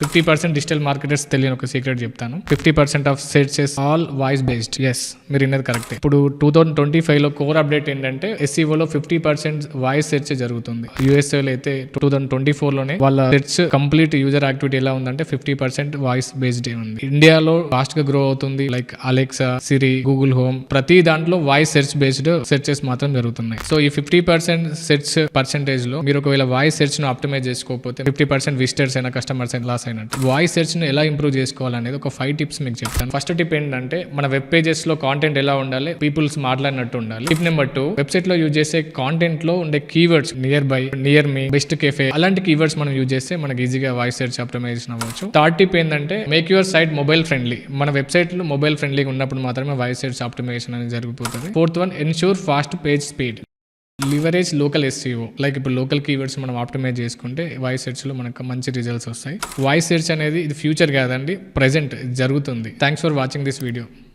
50% digital marketers తెలియని ఒక secret చెప్తాను. 50% of searches all voice based. Yes, మీరు విన్నది కరెక్ట్. ఇప్పుడు 2025 లో కోర్ అప్డేట్ ఏంటంటే SEO లో 50% వాయిస్ సెర్చ్ జరుగుతుంది. USA లో అయితే 2024 లోనే వాళ్ళ సెర్చ్ కంప్లీట్ యూజర్ యాక్టివిటీ ఎలా ఉందంటే 50% వాయిస్ బేస్డ్ ఉంది. ఇండియాలో ఫాస్ట్ గా గ్రో అవుతుంది. లైక్ అలెక్సా, సిరి, గూగుల్ హోమ్, ప్రతి దాంట్లో వాయిస్ సెర్చ్ బేస్డ్ సెర్చెస్ మాత్రం జరుగుతున్నాయి. సో ఈ 50% సెర్చ్ పర్సెంటేజ్ లో మీరు ఒకవేళ వాయిస్ సెర్చ్ ను ఆప్టిమైజ్ చేసుకోకపోతే 50% విజిటర్స్ అయినా కస్టమర్స్ అయినా లాస్ అయినట్టు. వాయిస్ సెర్చ్ ను ఎలా ఇంప్రూవ్ చేసుకోవాలనేది ఒక 5 టిప్స్ మీకు చెప్తాను. ఫస్ట్ టిప్ ఏంటంటే మన వెబ్ పేజెస్ లో కాంటెంట్ ఎలా ఉండాలి, పీపుల్స్ మాట్లాడినట్టు ఉండాలి. టిప్ నెంబర్ 2, వెబ్సైట్ లో యూజ్ చేసే కాంటెంట్ లో ఉండే keywords near by, near me, best cafe అలాంటి కీవర్డ్స్ మనం యూజ్ చేస్తే మనకి ఈజీగా వాయిస్ సెర్చ్ ఆప్టిమైజేషన్ అవ్వచ్చు. థర్డ్ టిప్ ఏంటంటే make your site mobile friendly. మన వెబ్సైట్ లో మొబైల్ ఫ్రెండ్లీగా ఉన్నప్పుడు మాత్రమే వాయిస్ సెర్చ్ ఆప్టిమైజేషన్ అనేది జరిగిపోతుంది. Fourth one, ensure fast page speed. Leverage local SEO. Like ఇప్పుడు లోకల్ కీవర్డ్స్ మనం ఆప్టిమైజ్ చేసుకుంటే వాయిస్ సెర్చ్ లో మనకు మంచి రిజల్ట్స్ వస్తాయి. వాయిస్ సెర్చ్ అనేది ఇది ఫ్యూచర్ కాదండి, ప్రెజెంట్ జరుగుతుంది. Thanks for watching this video.